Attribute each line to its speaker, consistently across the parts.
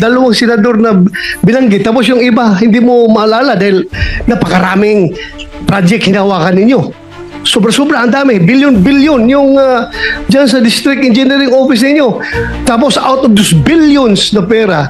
Speaker 1: dalawang senador na binanggit, tapos yung iba hindi mo maalala dahil napakaraming project hinawakan ninyo. Sobra-sobra, ang dami. Billion-billion yung dyan sa District Engineering Office ninyo. Tapos out of those billions na pera,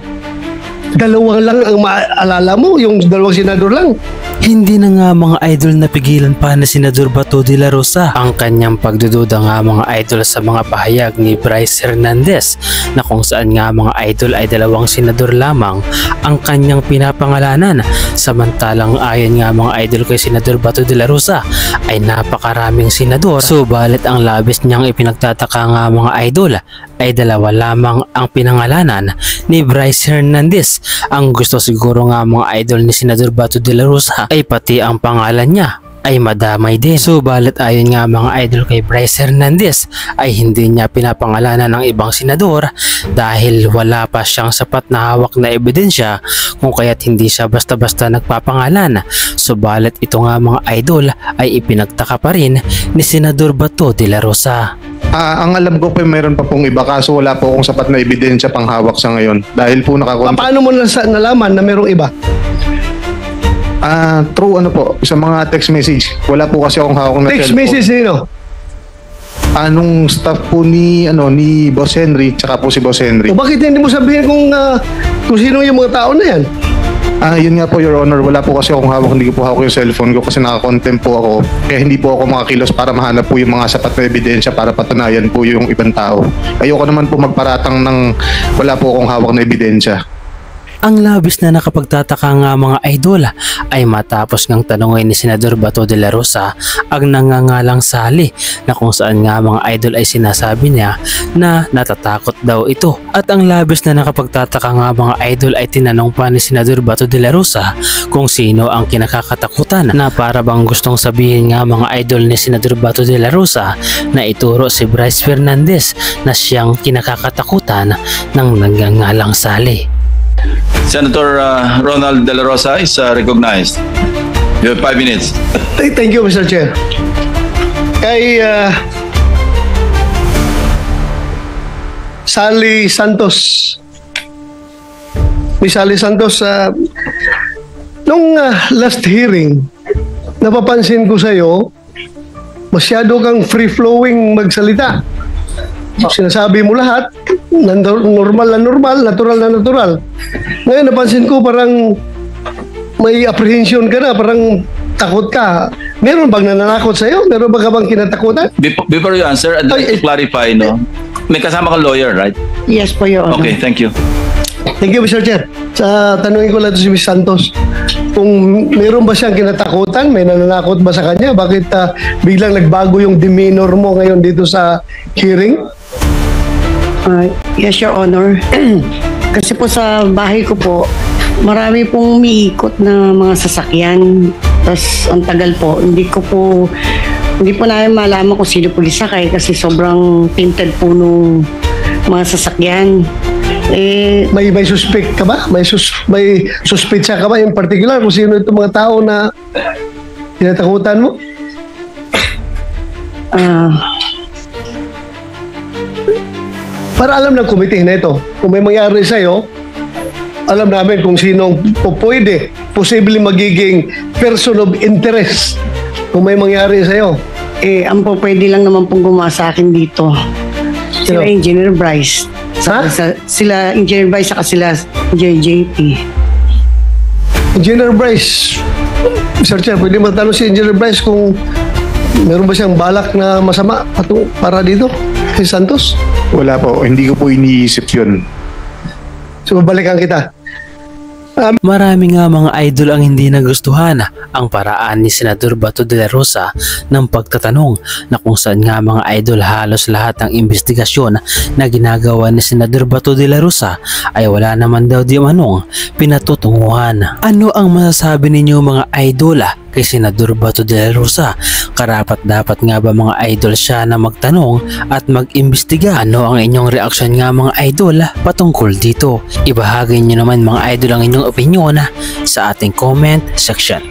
Speaker 1: dalawang lang ang maalala mo, yung dalawang senador lang.
Speaker 2: Hindi na nga mga idol napigilan pa ni Senador Bato de la Rosa ang kanyang pagdududa nga mga idol sa mga pahayag ni Bryce Hernandez na kung saan nga mga idol ay dalawang senador lamang ang kanyang pinapangalanan, samantalang ayon nga mga idol kay Senador Bato de la Rosa ay napakaraming senador. Subalit ang labis niyang ipinagtataka nga mga idol ay dalawa lamang ang pinangalanan ni Bryce Hernandez. Ang gusto siguro nga mga idol ni Senador Bato de la Rosa ay pati ang pangalan niya ay madamay din. Subalit ayon nga mga idol kay Bryce Hernandez ay hindi niya pinapangalanan ng ibang senador dahil wala pa siyang sapat na hawak na ebidensya kung kaya't hindi siya basta-basta nagpapangalan. Subalit ito nga mga idol ay ipinagtaka pa rin ni Senador Bato de la Rosa.
Speaker 3: Ang alam ko po mayroon pa pong iba kaso wala po akong sapat na ebidensya pang hawak sa ngayon dahil po
Speaker 1: Paano mo nalaman na mayroong iba?
Speaker 3: Through ano po, sa mga text message. Wala po kasi akong hawak na
Speaker 1: text message nino?
Speaker 3: Anong staff po ni Boss Henry tsaka po si Boss Henry.
Speaker 1: O bakit hindi mo sabihin kung sino yung mga tao na yan?
Speaker 3: Yun nga po, Your Honor, wala po kasi akong hawak, hindi ko po hawak yung cellphone ko kasi naka-contempt po ako. Kaya hindi po ako makakilos para mahanap po yung mga sapat na ebidensya para patunayan po yung ibang tao. Ayoko naman po magparatang ng wala po akong hawak na ebidensya.
Speaker 2: Ang labis na nakapagtataka nga mga idol ay matapos ngang tanongin ni Senador Bato de la Rosa ang nangangalang Sally na kung saan nga mga idol ay sinasabi niya na natatakot daw ito. At ang labis na nakapagtataka nga mga idol ay tinanong pa ni Senador Bato de la Rosa kung sino ang kinakatakutan na para bang gustong sabihin nga mga idol ni Senador Bato de la Rosa na ituro si Bryce Hernandez na siyang kinakatakutan ng nangangalang Sally.
Speaker 4: Senator Ronald De La Rosa is recognized. You have 5 minutes.
Speaker 1: Thank you, Mr. Chair. Kay Sally Santos. Miss Sally Santos, nung last hearing, napapansin ko sa'yo, masyado kang free-flowing magsalita. Sinasabi mo lahat, normal na normal, natural na natural. Ngayon napansin ko parang may apprehension ka na, parang takot ka. Meron bang nananakot sa'yo? Meron ba ka bang kinatakutan?
Speaker 4: Before you answer, I'd like to clarify, no? May kasama kang lawyer, right?
Speaker 5: Yes po, Your Honor.
Speaker 4: Okay, thank you.
Speaker 1: Thank you, Mr. Chair. Sa tanungin ko lang si Ms. Santos, kung meron ba siyang kinatakutan, may nananakot ba sa kanya? Bakit biglang nagbago yung demeanor mo ngayon dito sa hearing?
Speaker 5: Yes, Your Honor. Kasi po sa bahay ko po, marami pong umiikot na mga sasakyan. Tapos ang tagal po, hindi po namin malaman kung sino po sakay kasi sobrang tinted po nung mga sasakyan.
Speaker 1: May suspect ka ba? May suspetsa ka ba in particular kung sino itong mga tao na tinatakutan mo? Para alam ng committee na ito, kung may mangyari sa'yo, alam namin kung sinong posibleng magiging person of interest kung may mangyari sa'yo.
Speaker 5: Ang po pwede lang naman pong gumawa sa akin dito. Sila Engineer Bryce. Sila Engineer Bryce saka sila Engineer JP.
Speaker 1: Engineer Bryce, Mr. Chair, pwede matanong si Engineer Bryce kung meron ba siyang balak na masama para dito kay Santos?
Speaker 3: Wala po, hindi ko po iniisip yun.
Speaker 1: So, balikan kita.
Speaker 2: Marami nga mga idol ang hindi nagustuhan ang paraan ni Senador Bato de la Rosa ng pagtatanong na kung saan nga mga idol halos lahat ng investigasyon na ginagawa ni Senador Bato de la Rosa ay wala naman daw di manong pinatutunguhan. Ano ang masasabi ninyo mga idol kay Senador Bato de la Rosa? Karapat dapat nga ba mga idol siya na magtanong at mag-imbestiga? Ano ang inyong reaksyon nga mga idol patungkol dito? Ibahagi nyo naman mga idol ang inyong opinion sa ating comment section.